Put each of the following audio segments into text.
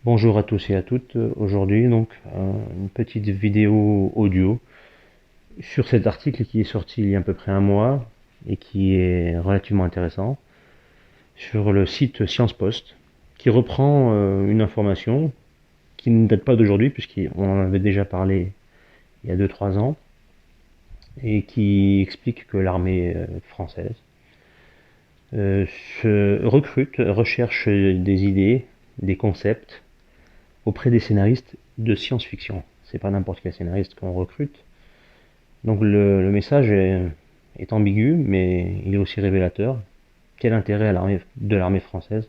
Bonjour à tous et à toutes. Aujourd'hui, donc, une petite vidéo audio sur cet article qui est sorti il y a à peu près un mois et qui est relativement intéressant sur le site Science Post, qui reprend une information qui ne date pas d'aujourd'hui puisqu'on en avait déjà parlé il y a 2 3 ans et qui explique que l'armée française euh, se recrute, recherche des idées, des concepts auprès des scénaristes de science-fiction. C'est pas n'importe quel scénariste qu'on recrute. Donc le message est ambigu, mais il est aussi révélateur. Quel intérêt de l'armée française?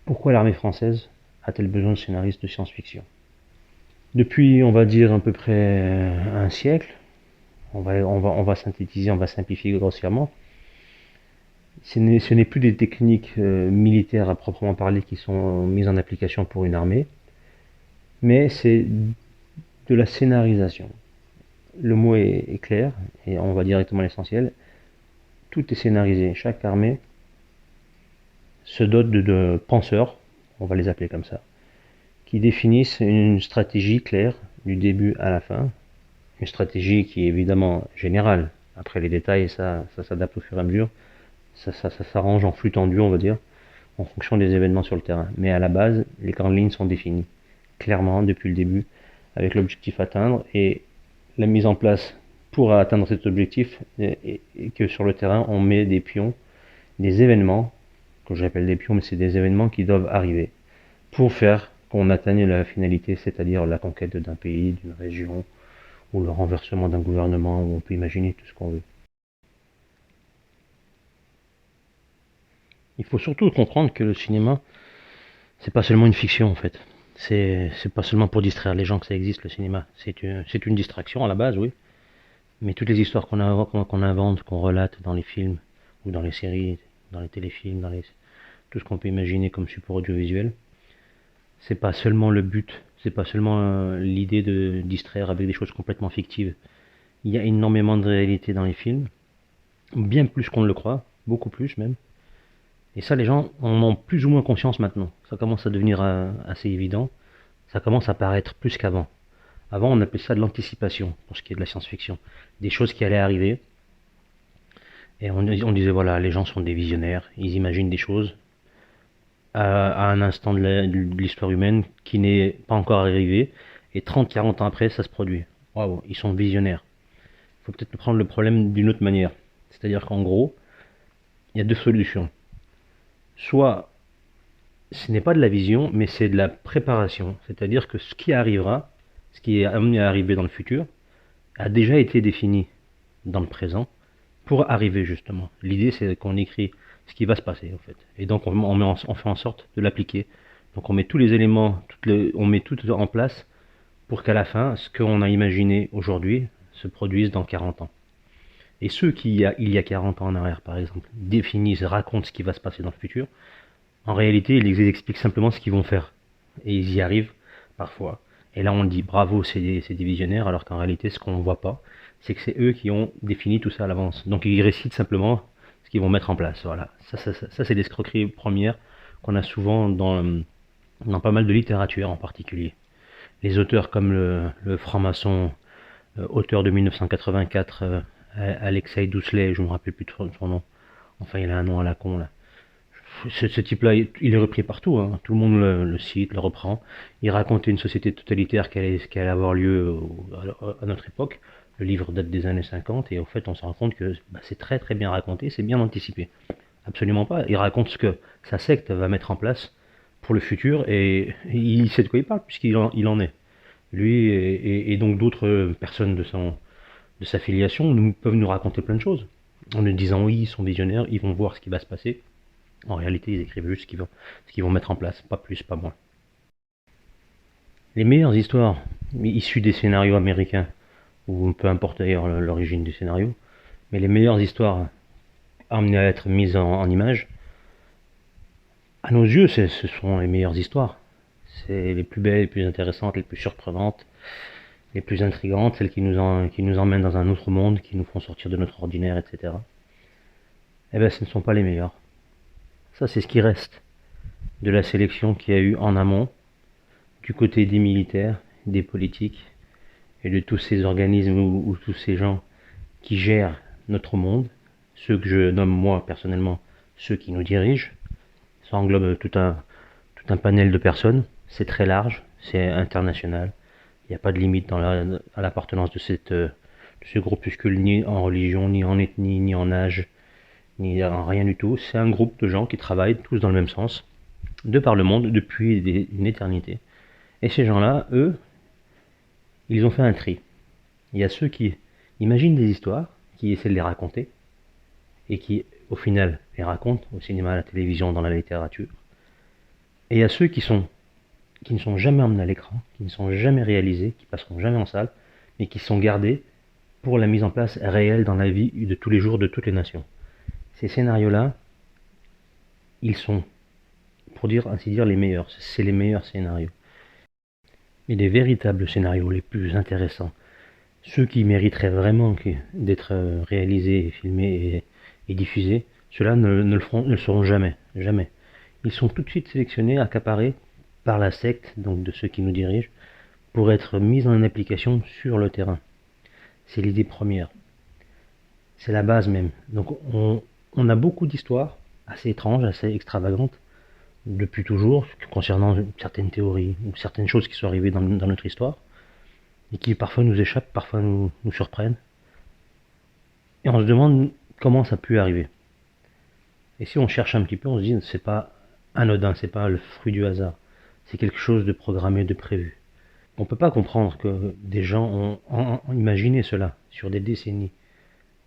Pourquoi l'armée française a-t-elle besoin de scénaristes de science-fiction? Depuis, on va dire à peu près un siècle, on va synthétiser, on va simplifier grossièrement. Ce n'est plus des techniques militaires à proprement parler qui sont mises en application pour une armée, mais c'est de la scénarisation. Le mot est clair et on va directement à l'essentiel. Tout est scénarisé. Chaque armée se dote de penseurs, on va les appeler comme ça, qui définissent une stratégie claire du début à la fin. Une stratégie qui est évidemment générale. Après les détails, ça s'adapte au fur et à mesure. Ça s'arrange en flux tendu, on va dire, en fonction des événements sur le terrain. Mais à la base, les grandes lignes sont définies clairement depuis le début, avec l'objectif à atteindre et la mise en place pour atteindre cet objectif, et que sur le terrain, on met des pions, des événements, que j'appelle des pions, mais c'est des événements qui doivent arriver pour faire qu'on atteigne la finalité, c'est-à-dire la conquête d'un pays, d'une région, ou le renversement d'un gouvernement, où on peut imaginer tout ce qu'on veut. Il faut surtout comprendre que le cinéma, c'est pas seulement une fiction en fait. C'est pas seulement pour distraire les gens que ça existe le cinéma. C'est une distraction à la base, oui. Mais toutes les histoires qu'on invente, qu'on relate dans les films, ou dans les séries, dans les téléfilms, tout ce qu'on peut imaginer comme support audiovisuel, c'est pas seulement le but, c'est pas seulement l'idée de distraire avec des choses complètement fictives. Il y a énormément de réalité dans les films, bien plus qu'on ne le croit, beaucoup plus même. Et ça, les gens en ont plus ou moins conscience maintenant. Ça commence à devenir assez évident. Ça commence à paraître plus qu'avant. Avant, on appelait ça de l'anticipation, pour ce qui est de la science-fiction. Des choses qui allaient arriver. Et on disait, voilà, les gens sont des visionnaires. Ils imaginent des choses à un instant de l'histoire humaine qui n'est pas encore arrivé. Et 30 40 ans après, ça se produit. Waouh, ils sont visionnaires. Il faut peut-être prendre le problème d'une autre manière. C'est-à-dire qu'en gros, il y a deux solutions. Soit ce n'est pas de la vision, mais c'est de la préparation. C'est-à-dire que ce qui arrivera, ce qui est amené à arriver dans le futur, a déjà été défini dans le présent pour arriver justement. L'idée, c'est qu'on écrit ce qui va se passer en fait. Et donc on fait en sorte de l'appliquer. Donc on met tous les éléments, on met tout en place pour qu'à la fin, ce qu'on a imaginé aujourd'hui se produise dans 40 ans. Et ceux qui, il y a 40 ans en arrière, par exemple, définissent, racontent ce qui va se passer dans le futur, en réalité, ils expliquent simplement ce qu'ils vont faire. Et ils y arrivent, parfois. Et là, on dit bravo, c'est des visionnaires, alors qu'en réalité, ce qu'on ne voit pas, c'est que c'est eux qui ont défini tout ça à l'avance. Donc ils récitent simplement ce qu'ils vont mettre en place. Voilà. Ça c'est l'escroquerie première qu'on a souvent dans pas mal de littérature en particulier. Les auteurs comme le franc-maçon, auteur de 1984, Alexei Dousley, je ne me rappelle plus de son nom. Enfin, il a un nom à la con là. Ce type-là, il est repris partout, hein. Tout le monde le cite, le reprend. Il racontait une société totalitaire qui allait avoir lieu à notre époque. Le livre date des années 50 et au fait, on se rend compte que bah, c'est très très bien raconté, c'est bien anticipé. Absolument pas. Il raconte ce que sa secte va mettre en place pour le futur et il sait de quoi il parle il en est. Lui et donc d'autres personnes de sa filiation peuvent nous raconter plein de choses en nous disant oui, ils sont visionnaires, ils vont voir ce qui va se passer. En réalité, ils écrivent juste ce qu'ils vont mettre en place, pas plus, pas moins. Les meilleures histoires issues des scénarios américains, ou peu importe d'ailleurs l'origine du scénario, mais les meilleures histoires amenées à être mises en image, à nos yeux, ce sont les meilleures histoires. C'est les plus belles, les plus intéressantes, les plus surprenantes, les plus intrigantes, celles qui nous emmènent dans un autre monde, qui nous font sortir de notre ordinaire, etc. Eh bien, ce ne sont pas les meilleures. Ça, c'est ce qui reste de la sélection qu'il y a eu en amont du côté des militaires, des politiques et de tous ces organismes ou tous ces gens qui gèrent notre monde, ceux que je nomme moi personnellement ceux qui nous dirigent. Ça englobe tout un panel de personnes, c'est très large, c'est international, il n'y a pas de limite à l'appartenance de ce groupuscule, ni en religion, ni en ethnie, ni en âge, ni en rien du tout. C'est un groupe de gens qui travaillent tous dans le même sens, de par le monde, depuis une éternité. Et ces gens-là, eux, ils ont fait un tri. Il y a ceux qui imaginent des histoires, qui essaient de les raconter, et qui, au final, les racontent au cinéma, à la télévision, dans la littérature. Et il y a ceux qui ne sont jamais emmenés à l'écran, qui ne sont jamais réalisés, qui passeront jamais en salle, mais qui sont gardés pour la mise en place réelle dans la vie de tous les jours de toutes les nations. Ces scénarios-là, ils sont, pour dire ainsi dire, les meilleurs. C'est les meilleurs scénarios. Mais les véritables scénarios les plus intéressants, ceux qui mériteraient vraiment d'être réalisés, filmés et diffusés, ceux-là ne le seront jamais. Jamais. Ils sont tout de suite sélectionnés, accaparés par la secte, donc de ceux qui nous dirigent, pour être mis en application sur le terrain. C'est l'idée première. C'est la base même. Donc on a beaucoup d'histoires assez étranges, assez extravagantes, depuis toujours, concernant certaines théories ou certaines choses qui sont arrivées dans notre histoire, et qui parfois nous échappent, parfois nous surprennent. Et on se demande comment ça a pu arriver. Et si on cherche un petit peu, on se dit c'est pas anodin, c'est pas le fruit du hasard, c'est quelque chose de programmé, de prévu. On ne peut pas comprendre que des gens ont imaginé cela sur des décennies,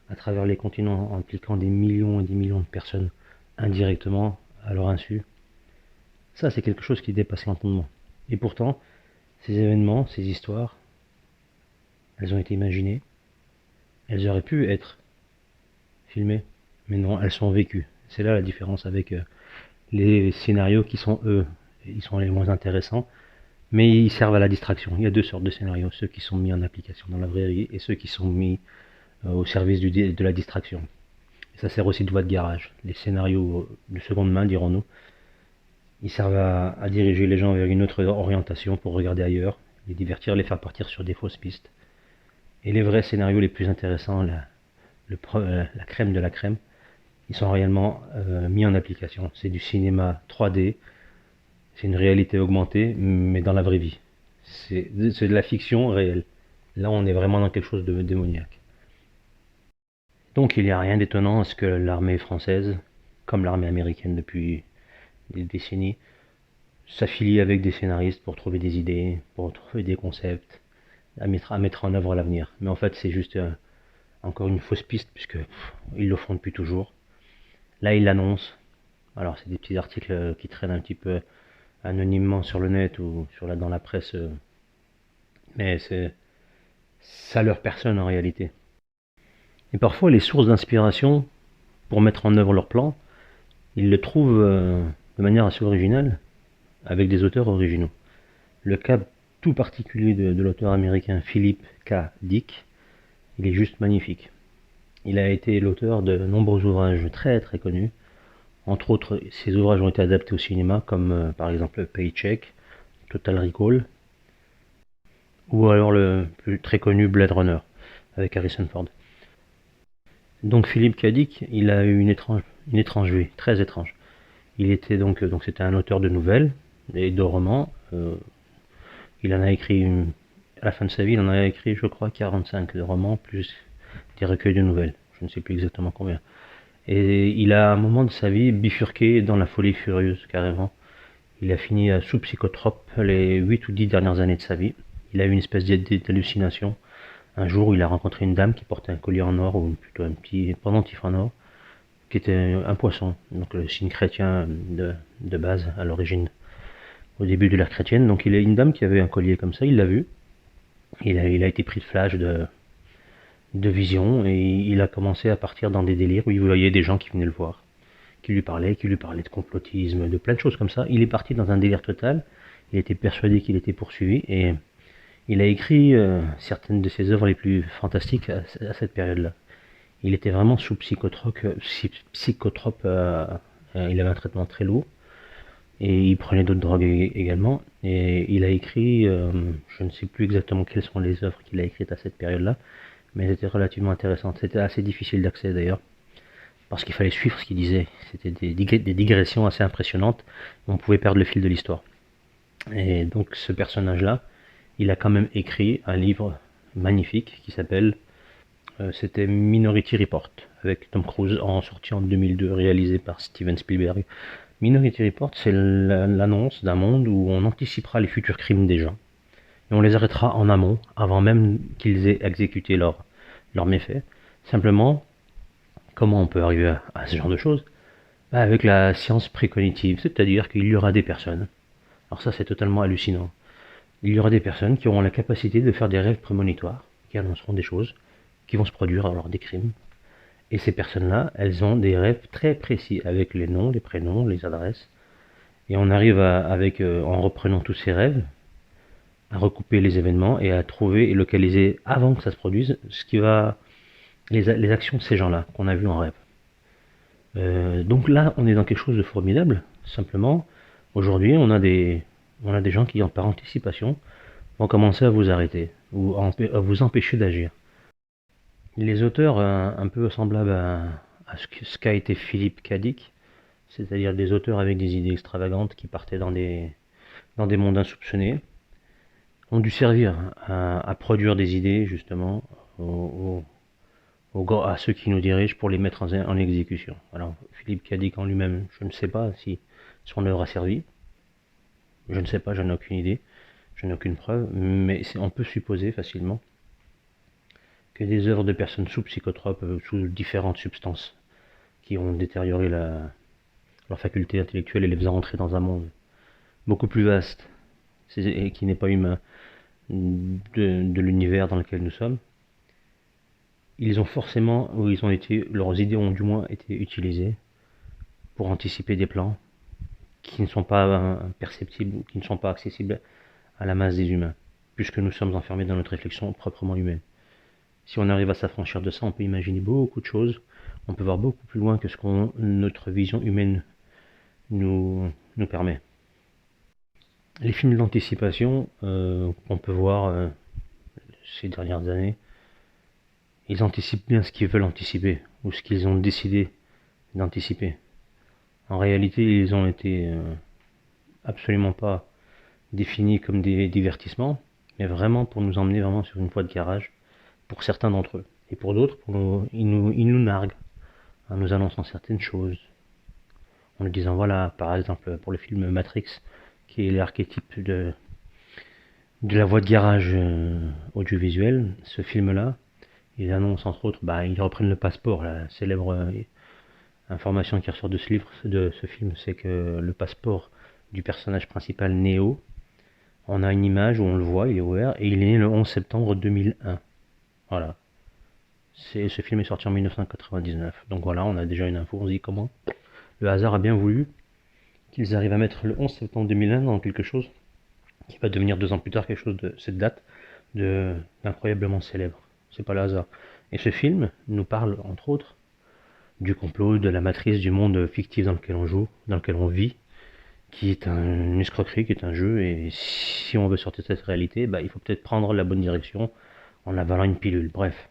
à travers les continents, impliquant des millions et des millions de personnes indirectement à leur insu. Ça, c'est quelque chose qui dépasse l'entendement. Et pourtant, ces événements, ces histoires, elles ont été imaginées, elles auraient pu être filmées, mais non, elles sont vécues. C'est là la différence avec les scénarios qui sont, eux, ils sont les moins intéressants, mais ils servent à la distraction. Il y a deux sortes de scénarios, ceux qui sont mis en application dans la vraie vie et ceux qui sont mis au service de la distraction. Et ça sert aussi de voie de garage. Les scénarios de seconde main, dirons-nous, ils servent à diriger les gens vers une autre orientation pour regarder ailleurs, les divertir, les faire partir sur des fausses pistes. Et les vrais scénarios les plus intéressants, la crème de la crème, ils sont réellement mis en application. C'est du cinéma 3D, c'est une réalité augmentée, mais dans la vraie vie. C'est de la fiction réelle. Là, on est vraiment dans quelque chose de démoniaque. Donc, il n'y a rien d'étonnant à ce que l'armée française, comme l'armée américaine depuis des décennies, s'affilie avec des scénaristes pour trouver des idées, pour trouver des concepts, à mettre en œuvre à l'avenir. Mais en fait, c'est juste encore une fausse piste, puisque ils le font depuis toujours. Là, ils l'annoncent. Alors, c'est des petits articles qui traînent un petit peu anonymement sur le net ou dans la presse, mais ça leur personne en réalité. Et parfois, les sources d'inspiration pour mettre en œuvre leur plan, ils le trouvent de manière assez originale avec des auteurs originaux. Le cas tout particulier de l'auteur américain Philip K. Dick, il est juste magnifique. Il a été l'auteur de nombreux ouvrages très très connus. Entre autres, ses ouvrages ont été adaptés au cinéma, comme par exemple Paycheck, Total Recall, ou alors le plus très connu Blade Runner, avec Harrison Ford. Donc Philippe K. Dick, il a eu une étrange vie, très étrange. Il était donc c'était un auteur de nouvelles et de romans. Il en a écrit à la fin de sa vie, il en a écrit, je crois, 45 de romans, plus des recueils de nouvelles. Je ne sais plus exactement combien. Et il a à un moment de sa vie bifurqué dans la folie furieuse, carrément. Il a fini sous psychotrope les 8 ou 10 dernières années de sa vie. Il a eu une espèce d'hallucination. Un jour, il a rencontré une dame qui portait un collier en or, ou plutôt un petit pendentif en or, qui était un poisson, donc le signe chrétien de base, à l'origine, au début de l'ère chrétienne. Donc il est une dame qui avait un collier comme ça, il l'a vu. Il a été pris de flash, de vision, et il a commencé à partir dans des délires où il voyait des gens qui venaient le voir, qui lui parlaient de complotisme, de plein de choses comme ça. Il est parti dans un délire total, il était persuadé qu'il était poursuivi, et il a écrit certaines de ses œuvres les plus fantastiques à cette période-là. Il était vraiment sous psychotrope, il avait un traitement très lourd, et il prenait d'autres drogues également. Et il a écrit, je ne sais plus exactement quelles sont les œuvres qu'il a écrites à cette période-là, mais elles étaient relativement intéressantes. C'était assez difficile d'accès d'ailleurs, parce qu'il fallait suivre ce qu'il disait. C'était des digressions assez impressionnantes, on pouvait perdre le fil de l'histoire. Et donc ce personnage-là, il a quand même écrit un livre magnifique qui s'appelle, c'était Minority Report, avec Tom Cruise, sorti en 2002, réalisé par Steven Spielberg. Minority Report, c'est l'annonce d'un monde où on anticipera les futurs crimes des gens, et on les arrêtera en amont, avant même qu'ils aient exécuté leurs méfaits. Simplement, comment on peut arriver à ce genre de choses? Avec la science précognitive, c'est-à-dire qu'il y aura des personnes, alors ça c'est totalement hallucinant, il y aura des personnes qui auront la capacité de faire des rêves prémonitoires, qui annonceront des choses, qui vont se produire, alors des crimes. Et ces personnes-là, elles ont des rêves très précis, avec les noms, les prénoms, les adresses. Et on arrive en reprenant tous ces rêves, à recouper les événements et à trouver et localiser avant que ça se produise les actions de ces gens-là qu'on a vues en rêve. Donc là, on est dans quelque chose de formidable. Simplement, aujourd'hui, on a des gens qui, par anticipation, vont commencer à vous arrêter ou à vous empêcher d'agir. Les auteurs un peu semblables à ce qu'a été Philippe K. Dick, c'est-à-dire des auteurs avec des idées extravagantes qui partaient dans des mondes insoupçonnés, ont dû servir à produire des idées justement à ceux qui nous dirigent pour les mettre en exécution. Alors Philippe K. Dick en lui-même, je ne sais pas si son œuvre a servi, je ne sais pas, j'en ai aucune idée, je n'ai aucune preuve, mais on peut supposer facilement que des œuvres de personnes sous psychotropes, sous différentes substances, qui ont détérioré leur faculté intellectuelle et les faisant entrer dans un monde beaucoup plus vaste et qui n'est pas humain de l'univers dans lequel nous sommes, ils ont forcément, ou leurs idées ont du moins été utilisées pour anticiper des plans qui ne sont pas perceptibles, qui ne sont pas accessibles à la masse des humains, puisque nous sommes enfermés dans notre réflexion proprement humaine. Si on arrive à s'affranchir de ça, on peut imaginer beaucoup de choses, on peut voir beaucoup plus loin que ce que notre vision humaine nous permet. Les films d'anticipation qu'on peut voir ces dernières années, ils anticipent bien ce qu'ils veulent anticiper, ou ce qu'ils ont décidé d'anticiper. En réalité, ils ont été absolument pas définis comme des divertissements, mais vraiment pour nous emmener vraiment sur une voie de garage, pour certains d'entre eux. Et pour d'autres, ils nous narguent en nous annonçant certaines choses, en nous disant voilà, par exemple pour le film Matrix, qui est l'archétype de la voie de garage audiovisuelle, ce film-là, ils annoncent entre autres, ils reprennent le passeport, la célèbre information qui ressort de ce film, c'est que le passeport du personnage principal Neo, on a une image où on le voit, il est ouvert, et il est né le 11 septembre 2001. Voilà. Ce film est sorti en 1999. Donc voilà, on a déjà une info, on se dit comment le hasard a bien voulu qu'ils arrivent à mettre le 11 septembre 2001 dans quelque chose qui va devenir 2 ans plus tard quelque chose de cette date d'incroyablement célèbre. C'est pas le hasard. Et ce film nous parle, entre autres, du complot, de la matrice, du monde fictif dans lequel on joue, dans lequel on vit, qui est une escroquerie, qui est un jeu, et si on veut sortir de cette réalité, il faut peut-être prendre la bonne direction en avalant une pilule. Bref,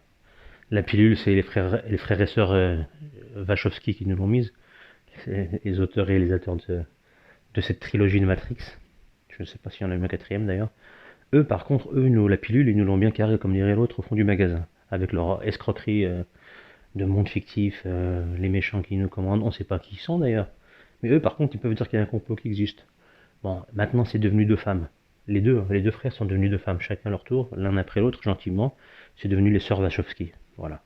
la pilule, c'est les frères et sœurs Wachowski qui nous l'ont mise, les auteurs et réalisateurs de cette trilogie de Matrix. Je ne sais pas s'il y en a eu un quatrième d'ailleurs. Eux, par contre, la pilule, ils nous l'ont bien carré, comme dirait l'autre, au fond du magasin, avec leur escroquerie de monde fictif, les méchants qui nous commandent, on ne sait pas qui ils sont d'ailleurs. Mais eux, par contre, ils peuvent dire qu'il y a un complot qui existe. Bon, maintenant, c'est devenu 2 femmes. Les deux frères sont devenus 2 femmes, chacun leur tour, l'un après l'autre, gentiment. C'est devenu les sœurs Wachowski. Voilà,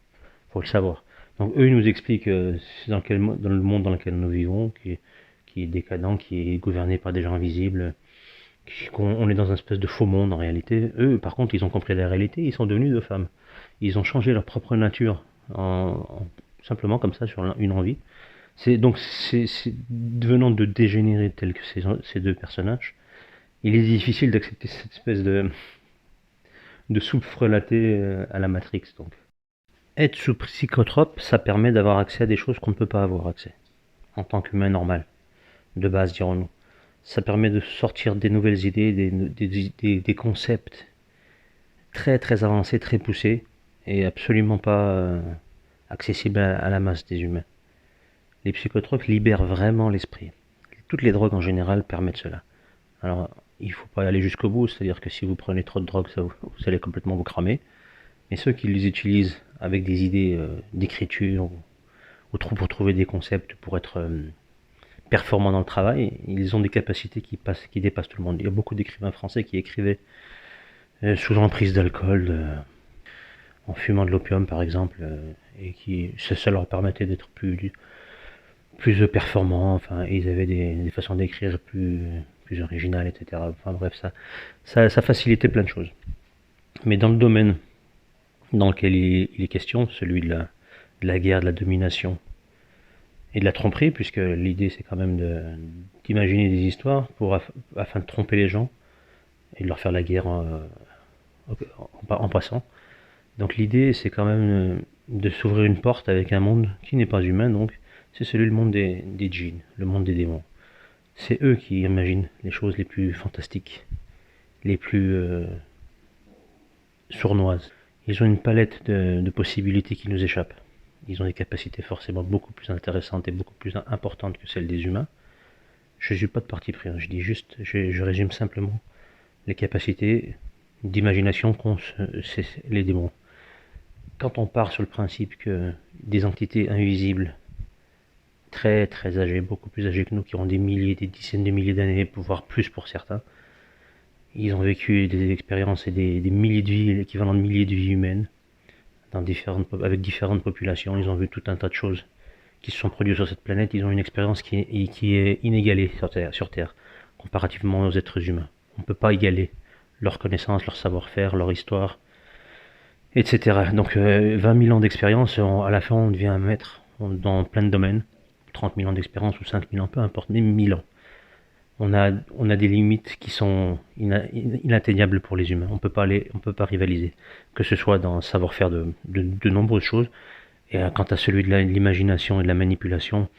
faut le savoir. Donc eux, ils nous expliquent dans le monde dans lequel nous vivons, qui est décadent, qui est gouverné par des gens invisibles, on est dans un espèce de faux monde en réalité. Eux, par contre, ils ont compris la réalité, ils sont devenus 2 femmes. Ils ont changé leur propre nature, simplement comme ça, sur une envie. Donc, devenant de dégénérer tels que ces 2 personnages, il est difficile d'accepter cette espèce de soupe frelatée à la Matrix. Donc, être sous psychotrope, ça permet d'avoir accès à des choses qu'on ne peut pas avoir accès en tant qu'humain normal, de base, dirons-nous. Ça permet de sortir des nouvelles idées, des concepts très très avancés, très poussés, et absolument pas accessibles à la masse des humains. Les psychotropes libèrent vraiment l'esprit. Toutes les drogues en général permettent cela. Alors, il ne faut pas aller jusqu'au bout, c'est-à-dire que si vous prenez trop de drogue, vous allez complètement vous cramer. Mais ceux qui les utilisent avec des idées d'écriture ou pour trouver des concepts pour être performants dans le travail, ils ont des capacités qui dépassent tout le monde. Il y a beaucoup d'écrivains français qui écrivaient sous emprise d'alcool, en fumant de l'opium par exemple, et qui ça leur permettait d'être plus performants. Enfin, ils avaient des façons d'écrire plus originales, etc. Enfin bref, ça facilitait plein de choses. Mais dans le domaine dans lequel il est question, celui de la guerre, de la domination et de la tromperie, puisque l'idée c'est quand même d'imaginer des histoires afin de tromper les gens et de leur faire la guerre en passant. Donc l'idée c'est quand même de s'ouvrir une porte avec un monde qui n'est pas humain, donc c'est celui le monde des djinns, le monde des démons. C'est eux qui imaginent les choses les plus fantastiques, les plus sournoises. Ils ont une palette de possibilités qui nous échappent. Ils ont des capacités forcément beaucoup plus intéressantes et beaucoup plus importantes que celles des humains. Je ne suis pas de parti pris, je dis juste, je résume simplement les capacités d'imagination qu'ont les démons. Quand on part sur le principe que des entités invisibles, très très âgées, beaucoup plus âgées que nous, qui ont des milliers, des dizaines de milliers d'années, voire plus pour certains, ils ont vécu des expériences et des milliers de vies, l'équivalent de milliers de vies humaines, avec différentes populations. Ils ont vu tout un tas de choses qui se sont produites sur cette planète. Ils ont une expérience qui est inégalée sur Terre, comparativement aux êtres humains. On ne peut pas égaler leur connaissance, leur savoir-faire, leur histoire, etc. Donc 20 000 ans d'expérience, à la fin on devient un maître dans plein de domaines. 30 000 ans d'expérience ou 5 000 ans, peu importe, mais 1000 ans. On a des limites qui sont inatteignables pour les humains. On peut pas rivaliser, que ce soit dans le savoir-faire de nombreuses choses. Et quant à celui de l'imagination et de la manipulation,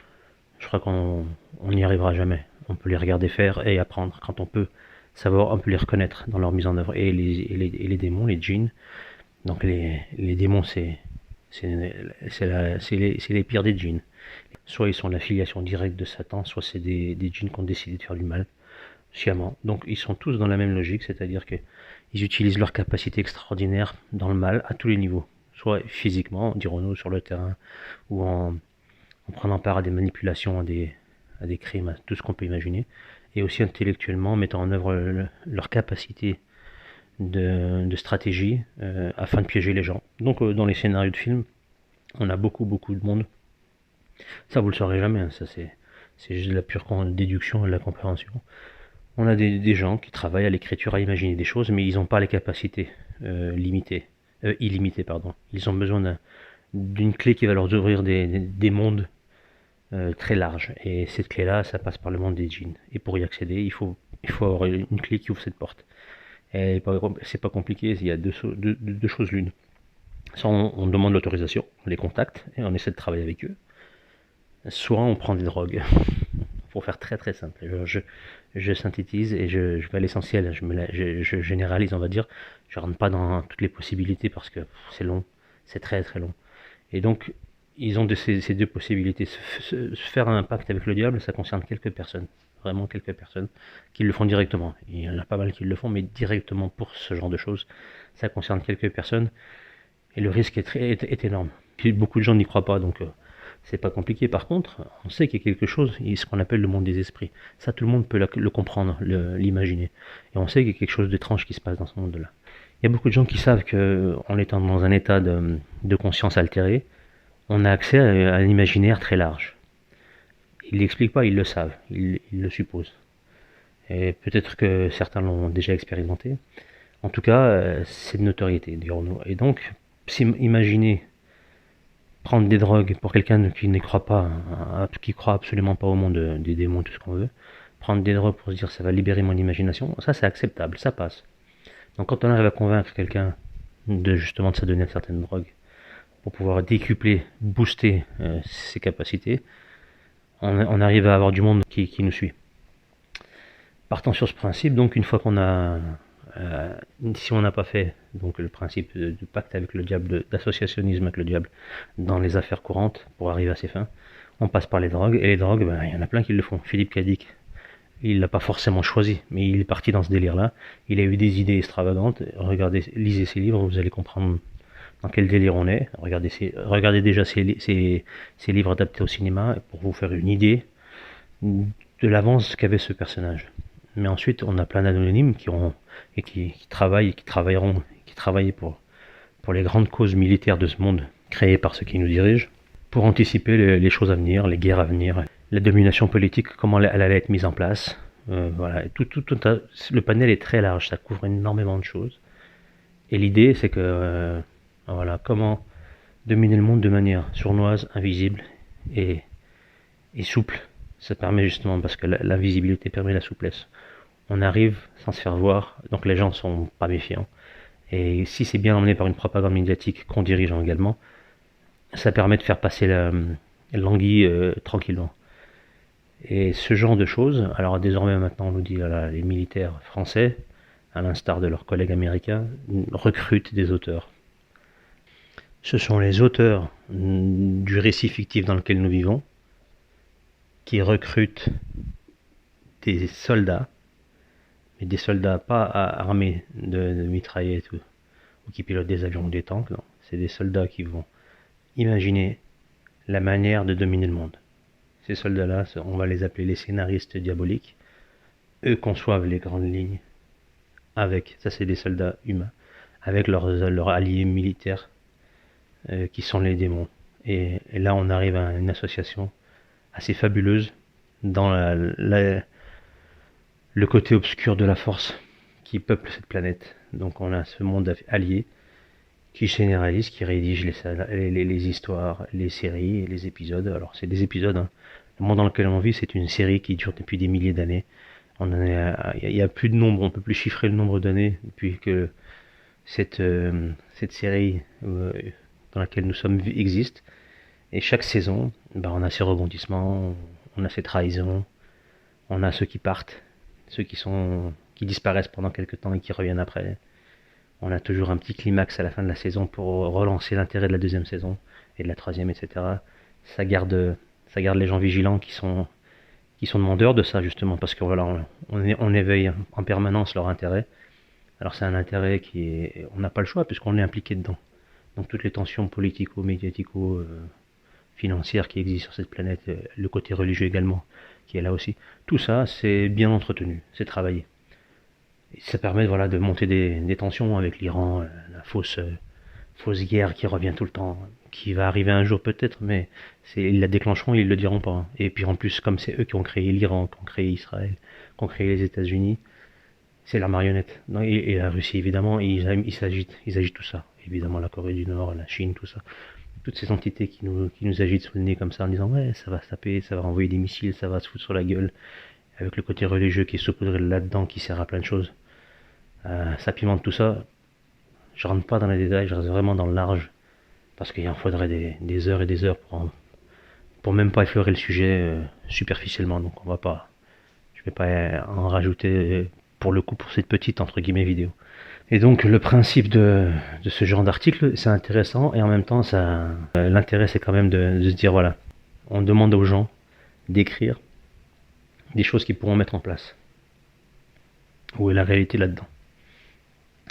je crois qu'on n'y arrivera jamais. On peut les regarder faire et apprendre. Quand on peut savoir, on peut les reconnaître dans leur mise en œuvre. Et les démons, les djinns, donc les démons, c'est les pires des djinns. Soit ils sont la filiation directe de Satan, soit c'est des djinns qui ont décidé de faire du mal, sciemment. Donc ils sont tous dans la même logique, c'est-à-dire qu'ils utilisent leur capacité extraordinaire dans le mal à tous les niveaux. Soit physiquement, dirons-nous, sur le terrain, ou en prenant part à des manipulations, à des crimes, à tout ce qu'on peut imaginer, et aussi intellectuellement, en mettant en œuvre leur capacité de stratégie afin de piéger les gens. Donc dans les scénarios de films, on a beaucoup de monde. Ça, vous le saurez jamais, hein. Ça c'est juste de la pure déduction et de la compréhension. On a des gens qui travaillent à l'écriture, à imaginer des choses, mais ils n'ont pas les capacités illimitées. Pardon. Ils ont besoin d'une clé qui va leur ouvrir des mondes très larges. Et cette clé-là, ça passe par le monde des djinns. Et pour y accéder, il faut avoir une clé qui ouvre cette porte. Et c'est pas compliqué, il y a deux choses l'une. Soit on demande l'autorisation, on les contacte et on essaie de travailler avec eux. Soit on prend des drogues. Pour faire très très simple. Je synthétise et je vais à l'essentiel. Je généralise, on va dire. Je rentre pas dans toutes les possibilités parce que c'est long. C'est très très long. Et donc, ils ont ces deux possibilités. Se faire un pacte avec le diable, ça concerne quelques personnes. Vraiment quelques personnes qui le font directement. Il y en a pas mal qui le font, mais directement pour ce genre de choses. Ça concerne quelques personnes. Et le risque est énorme. Puis beaucoup de gens n'y croient pas, donc c'est pas compliqué. Par contre, on sait qu'il y a quelque chose, ce qu'on appelle le monde des esprits. Ça, tout le monde peut le comprendre, l'imaginer. Et on sait qu'il y a quelque chose d'étrange qui se passe dans ce monde-là. Il y a beaucoup de gens qui savent qu'en étant dans un état de conscience altérée, on a accès à un imaginaire très large. Ils ne l'expliquent pas, ils le savent, ils le supposent. Et peut-être que certains l'ont déjà expérimenté. En tout cas, c'est de notoriété, dirons-nous. Et donc, imaginez prendre des drogues pour quelqu'un qui ne croit pas, qui croit absolument pas au monde des démons, tout ce qu'on veut, prendre des drogues pour se dire ça va libérer mon imagination, ça c'est acceptable, ça passe. Donc quand on arrive à convaincre quelqu'un de justement de se donner certaines drogues pour pouvoir décupler, booster ses capacités, on arrive à avoir du monde qui nous suit. Partant sur ce principe, donc une fois qu'on a, si on n'a pas fait donc le principe du pacte avec le diable, d'associationnisme avec le diable dans les affaires courantes pour arriver à ses fins, on passe par les drogues, et les drogues, ben, il y en a plein qui le font. Philippe Cadic, il l'a pas forcément choisi, mais il est parti dans ce délire-là. Il a eu des idées extravagantes. Regardez, lisez ses livres, vous allez comprendre dans quel délire on est. Regardez déjà ses livres adaptés au cinéma pour vous faire une idée de l'avance qu'avait ce personnage. Mais ensuite, on a plein d'anonymes qui travaillent, qui travailleront, qui travaillent pour les grandes causes militaires de ce monde créées par ceux qui nous dirigent, pour anticiper les choses à venir, les guerres à venir, la domination politique, comment elle allait être mise en place. Voilà, le panel est très large, ça couvre énormément de choses. Et l'idée, c'est que voilà, comment dominer le monde de manière sournoise, invisible et souple. Ça permet justement, parce que la visibilité permet la souplesse. On arrive sans se faire voir, donc les gens sont pas méfiants. Et si c'est bien emmené par une propagande médiatique qu'on dirige également, ça permet de faire passer l'anguille tranquillement. Et ce genre de choses, alors désormais maintenant on nous dit voilà, les militaires français, à l'instar de leurs collègues américains, recrutent des auteurs. Ce sont les auteurs du récit fictif dans lequel nous vivons qui recrutent des soldats, mais des soldats pas armés de mitraillettes ou qui pilotent des avions ou des tanks, non. C'est des soldats qui vont imaginer la manière de dominer le monde. Ces soldats-là, on va les appeler les scénaristes diaboliques. Eux conçoivent les grandes lignes avec, ça c'est des soldats humains, avec leurs alliés militaires qui sont les démons. Et là on arrive à une association assez fabuleuse dans le côté obscur de la force qui peuple cette planète. Donc on a ce monde allié qui généralise, qui rédige les histoires, les séries et les épisodes. Alors c'est des épisodes, hein. Le monde dans lequel on vit, c'est une série qui dure depuis des milliers d'années. Il n'y a plus de nombre, on ne peut plus chiffrer le nombre d'années depuis que cette série dans laquelle nous sommes existe. Et chaque saison, ben, on a ses rebondissements, on a ses trahisons, on a ceux qui partent, ceux qui disparaissent pendant quelques temps et qui reviennent après. On a toujours un petit climax à la fin de la saison pour relancer l'intérêt de la deuxième saison et de la troisième, etc. Ça garde les gens vigilants qui sont demandeurs de ça justement parce que voilà, on éveille en permanence leur intérêt. Alors c'est un intérêt on n'a pas le choix puisqu'on est impliqué dedans. Donc toutes les tensions politico, médiatico, financières qui existent sur cette planète, le côté religieux également qui est là aussi. Tout ça c'est bien entretenu, c'est travaillé. Et ça permet voilà, de monter des tensions avec l'Iran, la fausse guerre qui revient tout le temps, qui va arriver un jour peut-être, mais ils la déclencheront, ils le diront pas. Hein. Et puis en plus, comme c'est eux qui ont créé l'Iran, qui ont créé Israël, qui ont créé les États-Unis, c'est la marionnette. Et la Russie évidemment, ils agitent tout ça. Évidemment la Corée du Nord, la Chine, tout ça. Toutes ces entités qui nous agitent sous le nez comme ça en disant ouais, ça va se taper, ça va envoyer des missiles, ça va se foutre sur la gueule, avec le côté religieux qui est saupoudré là-dedans, qui sert à plein de choses. Ça pimente tout ça. Je rentre pas dans les détails, je reste vraiment dans le large, parce qu'il en faudrait des heures et des heures pour même pas effleurer le sujet superficiellement. Donc je vais pas en rajouter pour le coup pour cette petite entre guillemets vidéo. Et donc le principe de ce genre d'article, c'est intéressant et en même temps l'intérêt c'est quand même de se dire voilà, on demande aux gens d'écrire des choses qu'ils pourront mettre en place. Où est la réalité là-dedans?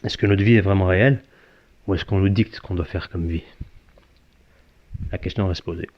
Est-ce que notre vie est vraiment réelle ou est-ce qu'on nous dicte ce qu'on doit faire comme vie? La question reste posée.